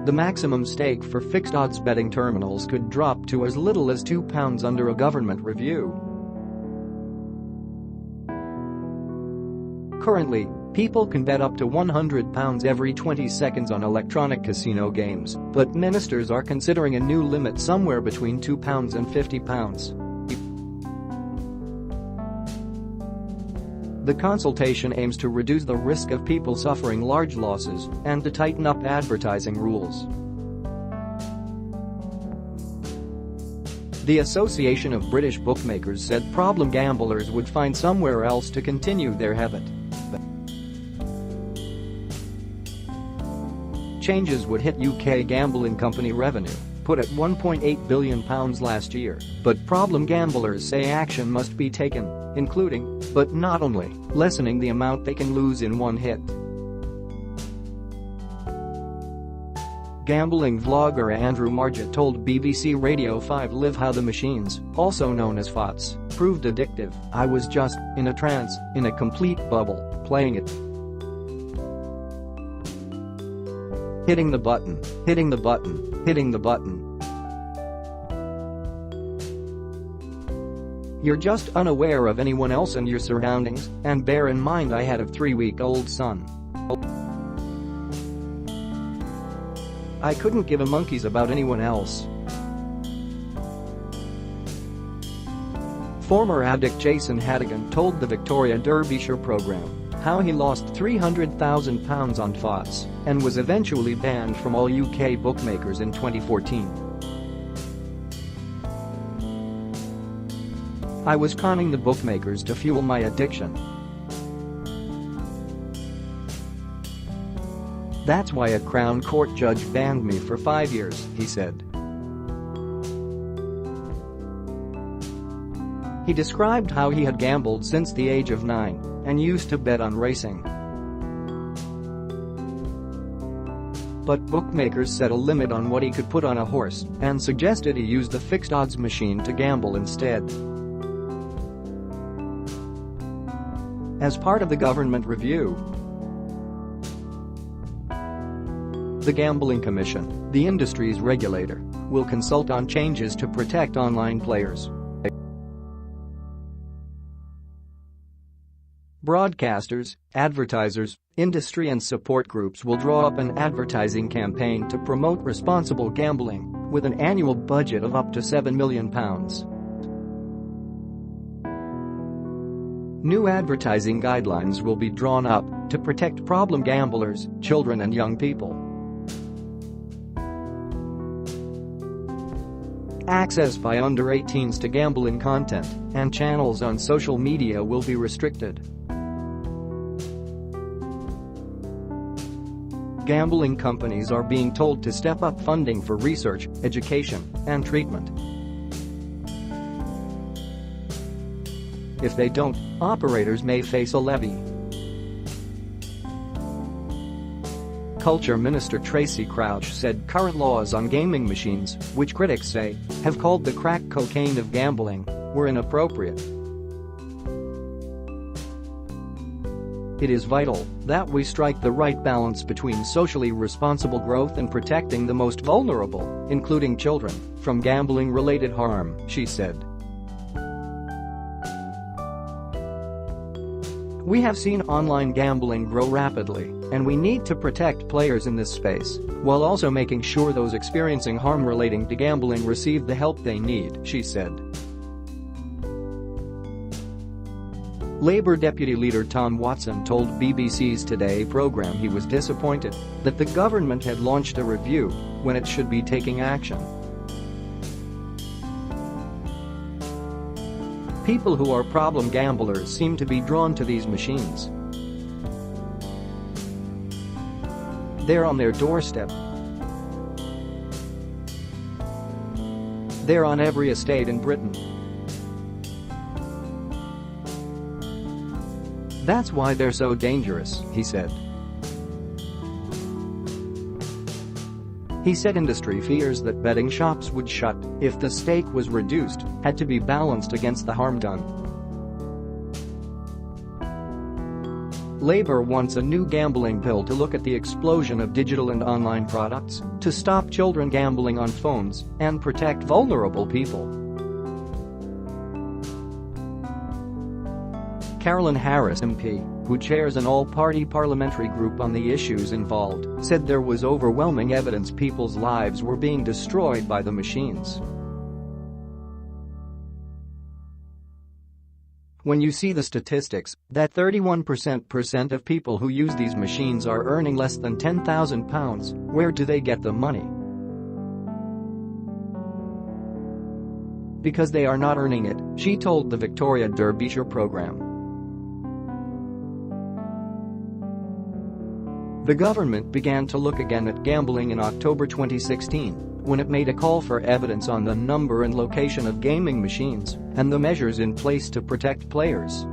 The maximum stake for fixed odds betting terminals could drop to as little as £2 under a government review. Currently, people can bet up to £100 every 20 seconds on electronic casino games, but ministers are considering a new limit somewhere between £2 and £50. The consultation aims to reduce the risk of people suffering large losses and to tighten up advertising rules. The Association of British Bookmakers said problem gamblers would find somewhere else to continue their habit. Changes would hit UK gambling company revenue, put at £1.8 billion last year, but problem gamblers say action must be taken, including, but not only, lessening the amount they can lose in one hit. Gambling vlogger Andrew Margett told BBC Radio 5 Live how the machines, also known as FOTs, proved addictive. "I was just in a trance, in a complete bubble, playing it. Hitting the button, hitting the button, hitting the button. You're just unaware of anyone else and your surroundings, and bear in mind I had a 3-week-old son. I couldn't give a monkey's about anyone else." Former addict Jason Hadigan told the Victoria Derbyshire programme how he lost £300,000 on FOTs and was eventually banned from all UK bookmakers in 2014. "I was conning the bookmakers to fuel my addiction. That's why a Crown Court judge banned me for 5 years," he said. He described how he had gambled since the age of 9 and used to bet on racing. But bookmakers set a limit on what he could put on a horse and suggested he use the fixed odds machine to gamble instead. As part of the government review, the Gambling Commission, the industry's regulator, will consult on changes to protect online players. Broadcasters, advertisers, industry and support groups will draw up an advertising campaign to promote responsible gambling, with an annual budget of up to £7 million. New advertising guidelines will be drawn up to protect problem gamblers, children and young people. Access by under 18s to gambling content and channels on social media will be restricted. Gambling companies are being told to step up funding for research, education, and treatment. If they don't, operators may face a levy. Culture Minister Tracy Crouch said current laws on gaming machines, which critics say have called the crack cocaine of gambling, were inappropriate. "It is vital that we strike the right balance between socially responsible growth and protecting the most vulnerable, including children, from gambling-related harm," she said. "We have seen online gambling grow rapidly, and we need to protect players in this space, while also making sure those experiencing harm relating to gambling receive the help they need," she said. Labour Deputy Leader Tom Watson told BBC's Today programme he was disappointed that the government had launched a review when it should be taking action. People who are problem gamblers seem to be drawn to these machines. They're on their doorstep. They're on every estate in Britain. That's why they're so dangerous, he said. He said industry fears that betting shops would shut if the stake was reduced, had to be balanced against the harm done. Labor wants a new gambling bill to look at the explosion of digital and online products, to stop children gambling on phones, and protect vulnerable people. Carolyn Harris MP, who chairs an all-party parliamentary group on the issues involved, said there was overwhelming evidence people's lives were being destroyed by the machines. When you see the statistics, that 31% of people who use these machines are earning less than £10,000, where do they get the money? Because they are not earning it, she told the Victoria Derbyshire programme. The government began to look again at gambling in October 2016, when it made a call for evidence on the number and location of gaming machines and the measures in place to protect players.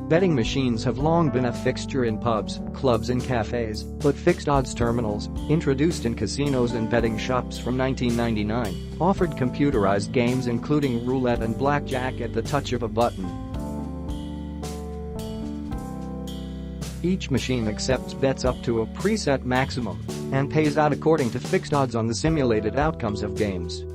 Betting machines have long been a fixture in pubs, clubs and cafes, but fixed odds terminals, introduced in casinos and betting shops from 1999, offered computerized games including roulette and blackjack at the touch of a button. Each machine accepts bets up to a preset maximum and pays out according to fixed odds on the simulated outcomes of games.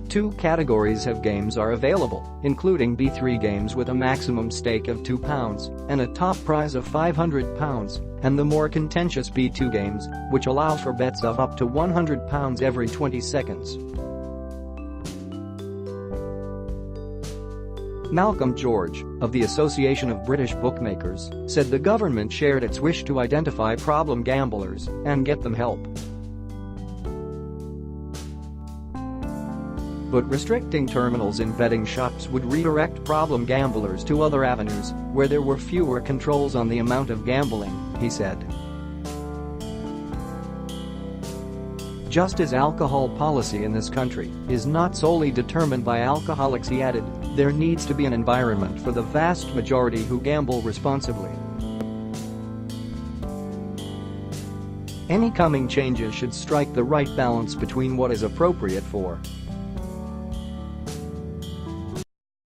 Two categories of games are available, including B3 games with a maximum stake of £2 and a top prize of £500, and the more contentious B2 games, which allow for bets of up to £100 every 20 seconds. Malcolm George, of the Association of British Bookmakers, said the government shared its wish to identify problem gamblers and get them help. But restricting terminals in betting shops would redirect problem gamblers to other avenues where there were fewer controls on the amount of gambling, he said. Just as alcohol policy in this country is not solely determined by alcoholics, he added, there needs to be an environment for the vast majority who gamble responsibly. Any coming changes should strike the right balance between what is appropriate for